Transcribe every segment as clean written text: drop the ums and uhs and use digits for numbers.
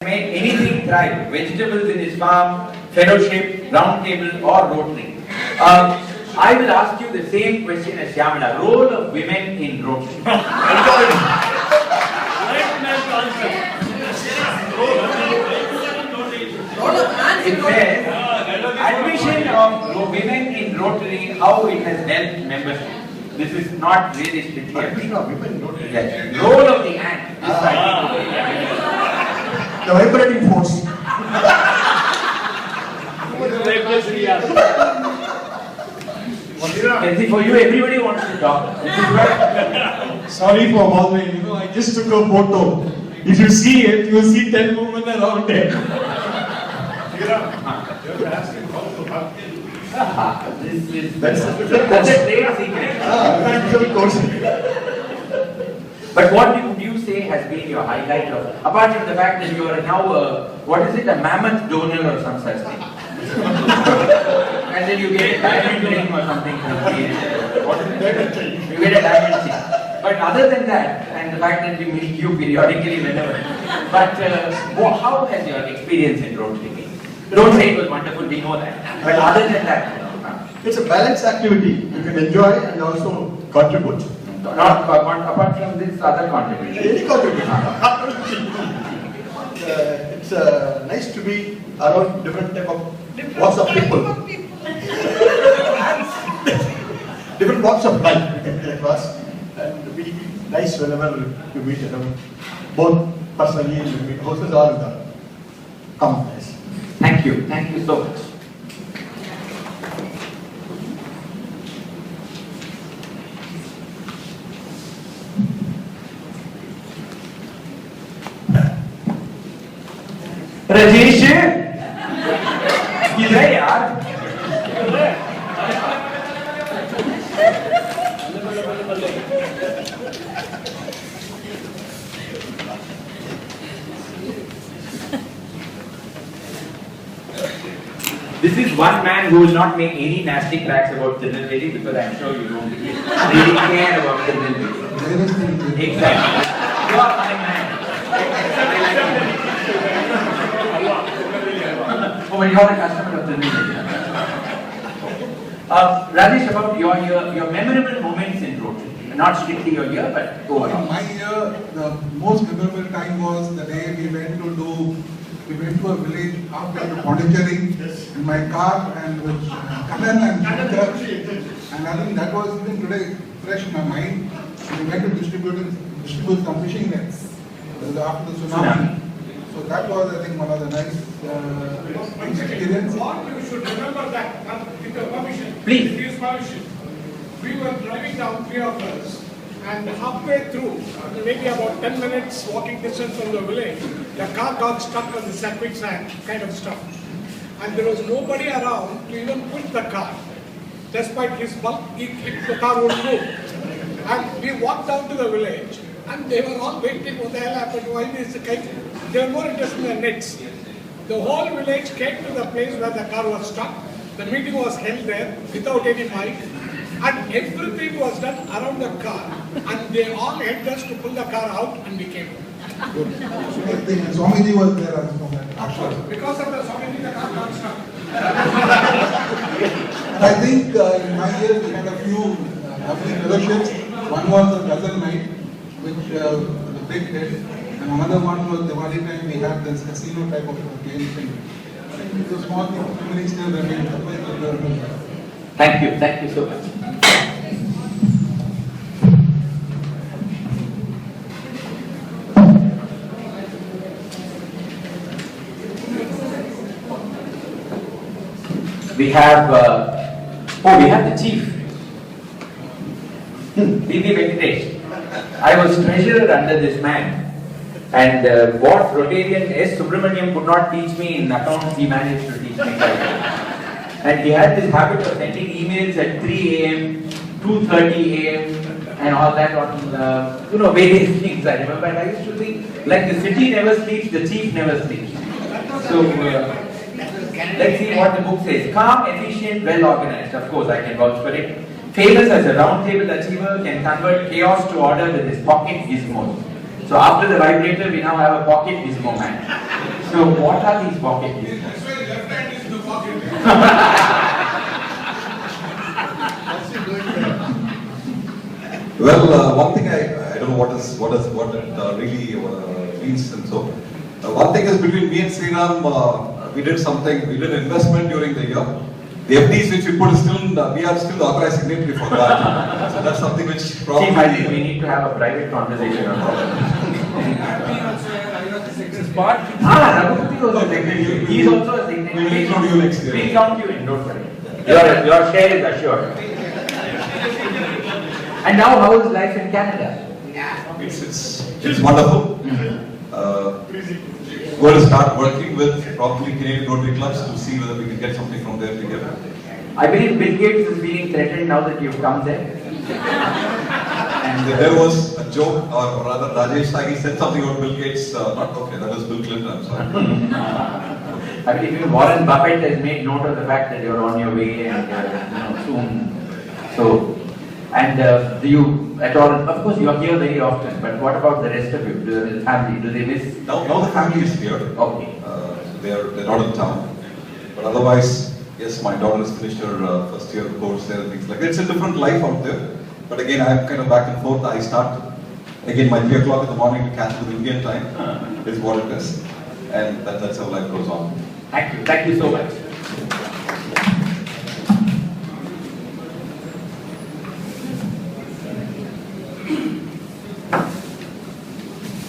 Make anything thrive, vegetables in his farm, fellowship, round table or Rotary. I will ask you the same question as Shyamala. Role of women in Rotary. It says, admission of women in Rotary, how it has helped membership. This is not realistic here. Admission of women in Rotary. Yes. Role of the ant. The vibrating force. See, for you, everybody wants to talk. Sorry for bothering, I just took a photo. If you see it, you will see 10 women around it. That's a trade secret. But what would you say has been your highlight of, apart from the fact that you are now, what is it, a mammoth donor or some such thing? And then you get a diamond ring or something. What is it? You get a diamond ring. But other than that, and the fact that we meet you periodically whenever, but how has your experience in Rotary been? Don't say it was wonderful, we know that. But other than that, it's a balanced activity. You can enjoy and also contribute. Not apart from this other contribution. Any contribution. It's nice to be around different type of walks of people. Different walks of life across, and be nice whenever you meet them, both personally and you meet houses or in the common place. Thank you so much. Rajesh किधर है यार? This is one man who will not make any nasty cracks about Tirunelveli because I'm sure you don't really care about Tirunelveli. Exactly. You are my man. Oh, but you are a customer of Tirunelveli. Rajesh, about your memorable moments in Rotary. Not strictly your year, but overall. In my year, the most memorable time was the day we went to a village after the Pondicherry in my car and with Kanan and Shankar. And I think that was even today fresh in my mind. We went to distribute some fishing nets after the tsunami. So that was, I think, one of the nice experiences. What you should remember that, with your permission, please. With his permission, we were driving down, three of us, and halfway through, maybe about 10 minutes walking distance from the village, the car got stuck on the quicksand kind of stuff. And there was nobody around to even push the car. Despite his bulk, the car would move. And we walked down to the village, and they were all waiting what the hell happened, why is the kite? They were more interested in the nets. The whole village came to the place where the car was stuck. The meeting was held there without any mic. And everything was done around the car. And they all helped us to pull the car out and we came. Good. So I think Swamiji was there also. Because of the Swamiji, the car got stuck. I think in my year we had a few lovely fellowships. One was a Ghazal night, which was a big hit. And another one was Diwali time we had this casino type of game thing. I think it's a small thing, memory still remains. Thank you so much. We have the chief, B.B. Venkatesh. I was treasurer under this man, and what Rotarian S. Subramaniam could not teach me in accounts, he managed to teach me. And he had this habit of sending emails at 3 a.m., 2:30 a.m. and all that on various things. I remember, and I used to think, like the city never sleeps, the chief never sleeps. So let's see what the book says. Calm, efficient, well organized. Of course, I can vouch for it. Famous as a round-table achiever, can convert chaos to order with his pocket gizmos. So after the vibrator, we now have a pocket gizmo man. So what are these pocket lists? That's why left hand is in the pocket. What's he doing there? Well, one thing I don't know what it really means and so. One thing is between me and Sriram, we did an investment during the year. The FDs which we put is still, we are still the authorized signatory for that. So that's something which probably. See, I think we need to have a private conversation on that. Raghupathi was a secretary. He is also a secretary. We will include you next year. We count you in, don't worry. Your share is assured. And now, how is life in Canada? It's wonderful. Going to start working with probably Canadian Rotary clubs to see whether we can get something from there together. I believe Bill Gates is being threatened now that you've come there. And there was a joke, or rather Rajesh Sagi said something about Bill Gates, not okay, that was Bill Clinton, I'm sorry. I believe even Warren Buffett has made note of the fact that you're on your way and soon. So, and do you at all, of course you are here very often, but what about the rest of you, the family, do they miss? Now the family is here. Okay. So they're not in town. But otherwise, yes, my daughter has finished her first year course there and things like that. It's a different life out there. But again, I'm kind of back and forth. I start, again, my 3 o'clock in the morning to catch with Indian time is what it is. And that's how life goes on. Thank you so much.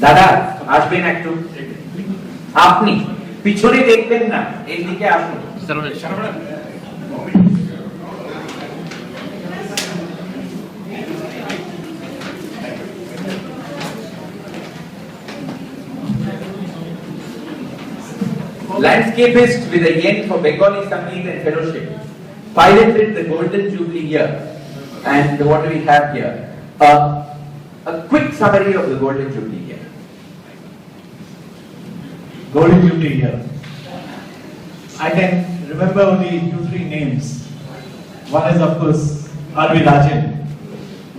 দাদা আসবেন একটু আপনি পিছনে দেখবেন না এইদিকে আসুন Landscapist with a yen for Bengali Sangeet and Fellowship piloted the Golden Jubilee year. And what do we have here? A quick summary of the Golden Jubilee year. Golden Jubilee year. I can remember only 2-3 names. One is of course R.V. Rajan,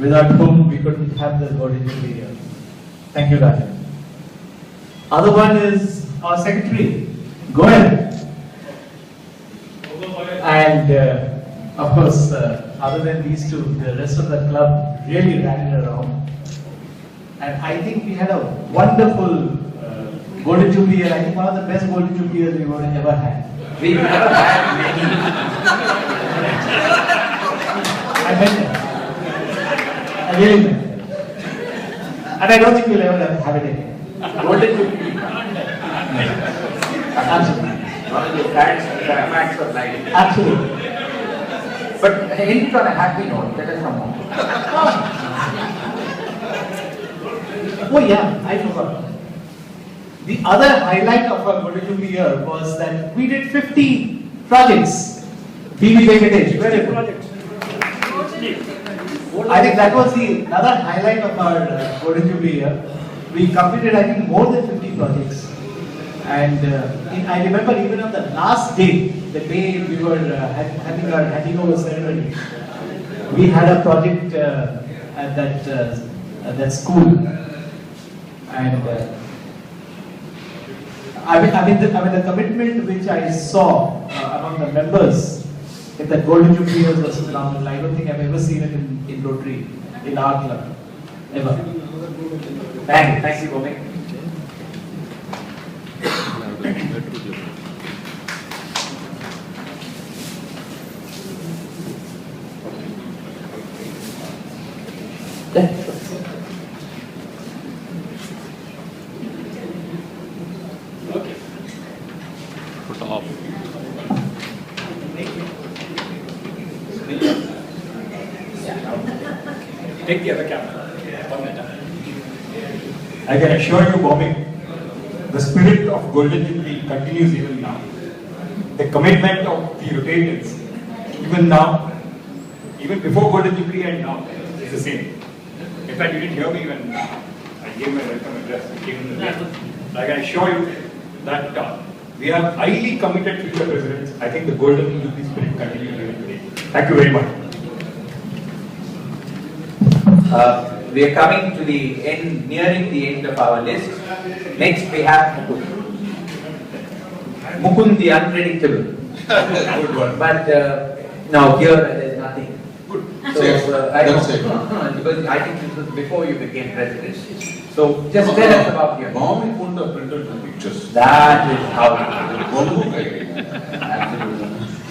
without whom we couldn't have the Golden Jubilee year. Thank you, Rajan. Other one is our secretary, Goel. And of course, other than these two, the rest of the club really ran it around. And I think we had a wonderful Golden Jubilee year. I think one of the best Golden Jubilee years we would have ever had. We've never had many. I meant that. I really meant that. And I don't think we'll ever have it again. Golden Jubilee. Absolutely. One of the facts of life. Absolutely. But end on a happy note, let us know more. Oh yeah, I forgot. The other highlight of our Golden Jubilee year was that we did 50 projects. BB Venkatesh, very good. I think that was the another highlight of our Golden Jubilee year. We completed, I think, more than 50 projects. And I remember even on the last day, the day we were having our handing over ceremony, we had a project at that school. And the commitment which I saw among the members in the Golden Jubilee years was phenomenal. I don't think I've ever seen it in Rotary, in our club, ever. Thank you, Bhumi. Take the other camera. I can assure you, Bobby, the spirit of Golden Jubilee continues even now. The commitment of the Rotarians, even now, even before Golden Jubilee and now, is the same. In fact, you didn't hear me when I gave my welcome address. I can assure you that we are highly committed to the presidents. I think the Golden Jubilee spirit continues even today. Thank you very much. We are coming to the end, nearing the end of our list. Next we have Mukund the unpredictable. Good one. But now here there's nothing. Good. So Safe. That's safe. because I think this was before you became president. So just tell us about your. Mom, we couldn't have printed the pictures. That is how. Absolutely.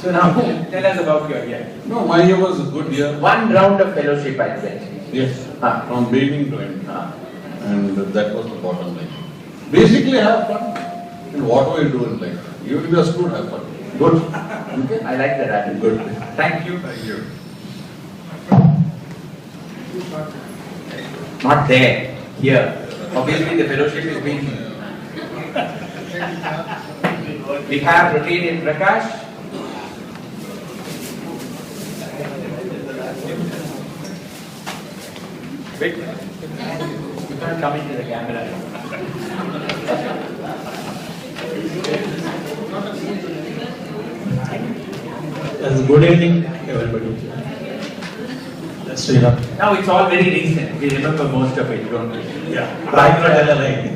So now tell us about your year. No, my year was a good year. One round of fellowship I bet. Yes. Ah. From beginning to end. Ah. And that was the bottom line. Basically, have fun in whatever you do in life. Even if you are screwed, have fun. Good. Okay? I like that attitude. Good. Thank you. Thank you. Not there. Here. Obviously the fellowship is being. We have Rotarian Prakash. Wait. You can't come into the camera. Yes, good evening, everybody. Yes, Sriram. Now it's all very recent. We remember most of it, don't we? Yeah. Right, right.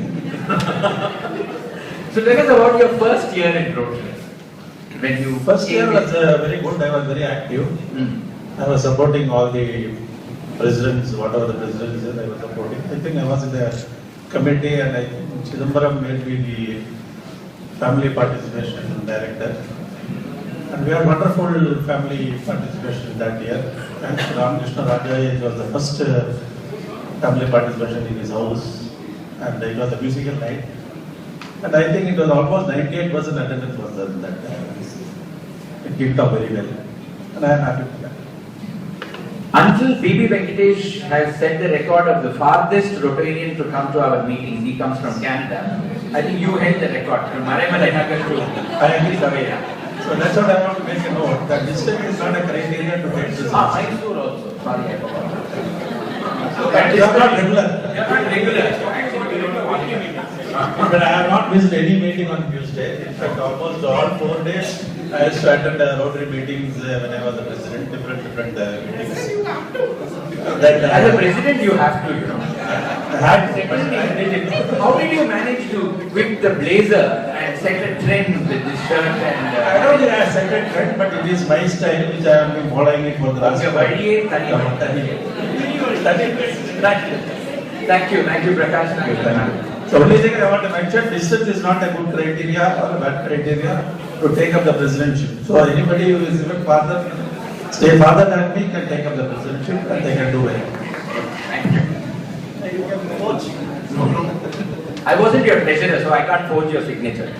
So tell us about your first year in Rotary. When you First year came was in. very good. I was very active. Hmm. I was supporting all the presidents, whatever the president said, I was supporting. I think I was in the committee, and I think Chidambaram made me the family participation director. And we had wonderful family participation that year. Thanks to Ramakrishna Raja, it was the first family participation in his house, and it was a musical night. And I think it was almost 98% attendance was there in that time. It kicked off very well, and I am happy for that. Until B.B. Venkatesh has set the record of the farthest Rotarian to come to our meetings, he comes from Canada. I think you held the record from Maraimalai Nagar to Savera. So that's what I want to make a note, that distance is not a criteria to get this. Mysore also. Sorry, I forgot. But you are not regular. You are not regular. So actually, we don't know what you mean. But I have not missed any meeting on Tuesday. In fact, almost all 4 days I used to attend Rotary meetings when I was the president, different meetings. As a president, you have to, you know. How did you manage to whip the blazer and set a trend with this shirt and? I don't think I have set a trend, but it is my style which I have been following it for the last. Thank you, Prakash. Thank you. The only thing I want to mention, distance is not a good criteria or a bad criteria to take up the presidency. So anybody who is even farther, stay farther than me can take up the presidency and they can do well. Thank you. I wasn't your treasurer, so I can't forge your signature.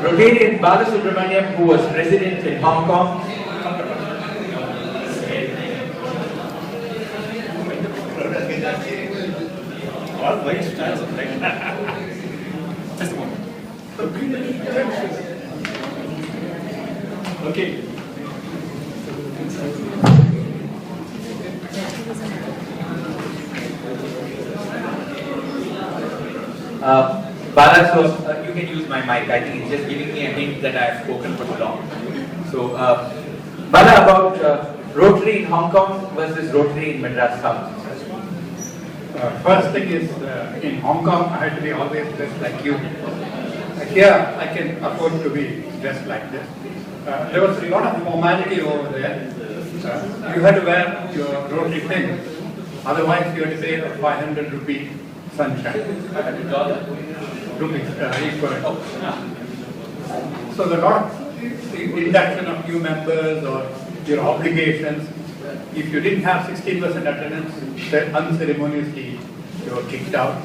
Rotarian Balasubramaniam, who was president in Hong Kong. All white stands up like Just a moment. Okay. Bala, so you can use my mic. I think it's just giving me a hint that I have spoken for too long. So, Bala, about Rotary in Hong Kong versus Rotary in Madras South. First thing is, in Hong Kong, I had to be always dressed like you. Here, I can afford to be dressed like this. There was a lot of formality over there. You had to wear your Rotary pin. Otherwise, you had to pay a 500 rupee sunshine. Rupees, equivalent. So the lot of induction of new members or your obligations, if you didn't have 16% attendance, then unceremoniously you were kicked out.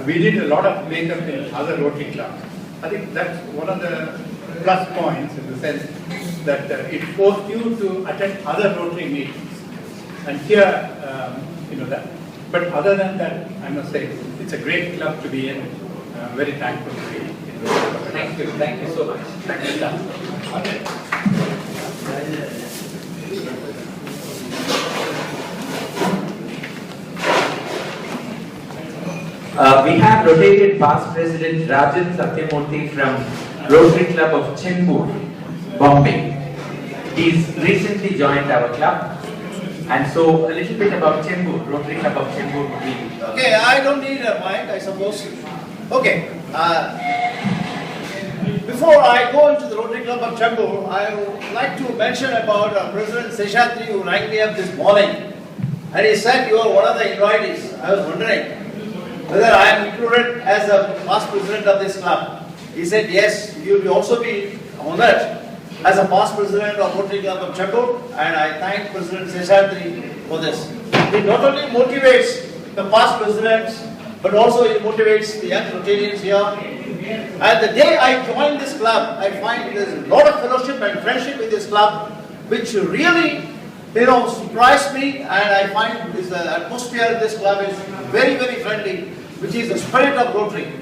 We did a lot of makeup in other Rotary clubs. I think that's one of the plus points in the sense that it forced you to attend other Rotary meetings. And here, that. But other than that, I must say, it's a great club to be in. Very thankful to be in Rotary. Thank you so much. Thank you. We have Rotarian past president Rajan Satyamurthy from Rotary Club of Chembur, Bombay. He's recently joined our club. And so a little bit about Chembur, Rotary Club of Chembur would be. Okay, I don't need a mic, I suppose. Okay. Before I go into the Rotary Club of Chembur, I would like to mention about President Seshadri, who rang me up this morning. And he said, you are one of the invitees. I was wondering whether I am included as a past president of this club. He said, yes, you will also be honored as a past president of Rotary Club of Chembur, and I thank President Seshadri for this. It not only motivates the past presidents, but also it motivates the young Rotarians here. And the day I joined this club, I find there is a lot of fellowship and friendship in this club, which really, surprised me, and I find this, the atmosphere in this club is very, very friendly, which is the spirit of Rotary.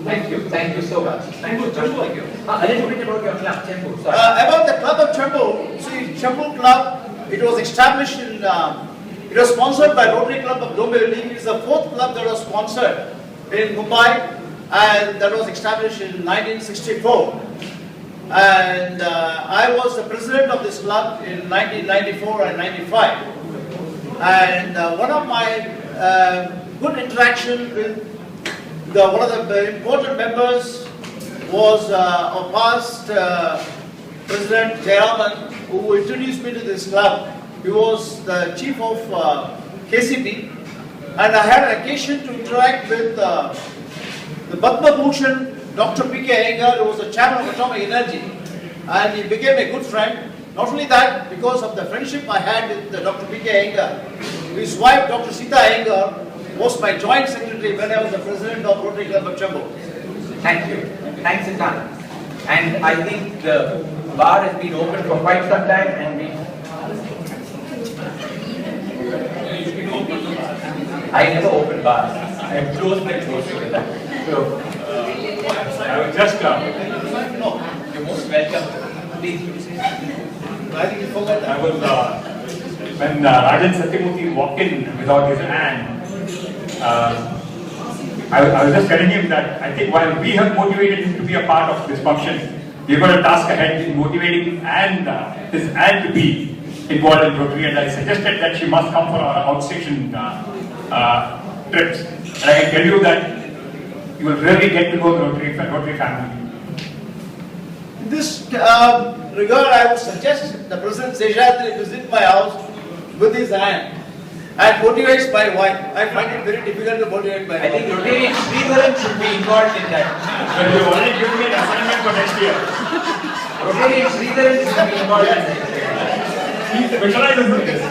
Thank you so much. Thank you. A little bit about your club, Chembur. Sorry. About the club of Chembur, see, Chembur Club, it was established in, it was sponsored by Rotary Club of Dombivli. It is the 4th club that was sponsored in Mumbai, and that was established in 1964. And I was the president of this club in 1994 and 95. And one of my good interaction with one of the important members was our past President Jayaraman, who introduced me to this club. He was the chief of KCB, and I had an occasion to interact with the Padma Bhushan Dr. P.K. Iyengar, who was the chairman of Atomic Energy, and he became a good friend. Not only that, because of the friendship I had with Dr. P.K. Iyengar, his wife, Dr. Sita Iyengar, was my joint secretary when I was the president of Rotary Club of Chembur. Thank you. Thanks a ton. And I think the bar has been open for quite some time, and I never open bars. I have closed my doors together. So, I was just, no, you're most welcome. Please. I think you forgot that. I was, when Rajan Satyamurthy walked in without his hand, I was just telling him that I think while we have motivated him to be a part of this function, we've got a task ahead in motivating and his aunt to be involved in Rotary, and I suggested that she must come for our outstation trips. And I can tell you that you will really get to know the Rotary family. In this regard, I would suggest the President Seshadri visit my house with his aunt and motivates my wife. I find it very difficult to motivate my wife. I think Rotarian Sridharan should be involved in that. But you already given me an assignment for next year. Rotarian Sridharan should be involved in that. He specializes in this.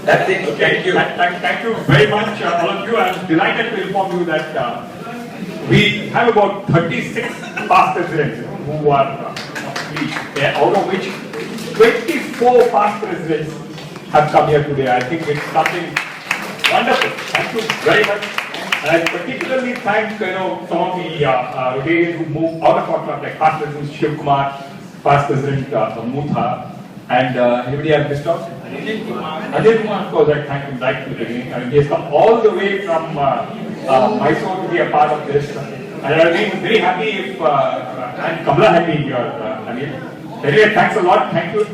That's it. Thank you. Thank you very much, all of you. I'm delighted to inform you that we have about 36 past presidents who are out of which 24 past presidents have come here today. I think it's something wonderful. Thank you very much. And I particularly thank some of the Rotarians who moved out of our club, like past President Shiv Kumar, past President Mutha, and anybody I've missed out? Adil Kumar, of course, I thank him right from the beginning. I mean, he has come all the way from Mysore to be a part of this. And I would be very happy if, and Kamala had been here, Anil. Anyway, thanks a lot. Thank you.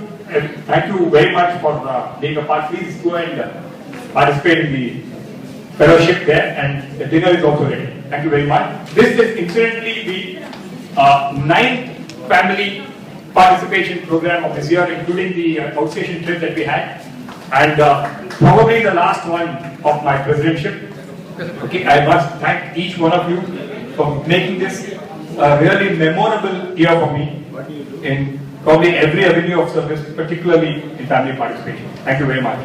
Thank you very much for being a part. Please go and participate in the fellowship there, and the dinner is also ready. Thank you very much. This is incidentally the 9th family participation program of this year, including the outstation trip that we had, and probably the last one of my presidentship. Okay, I must thank each one of you for making this a really memorable year for me in probably every avenue of service, particularly in family participation. Thank you very much.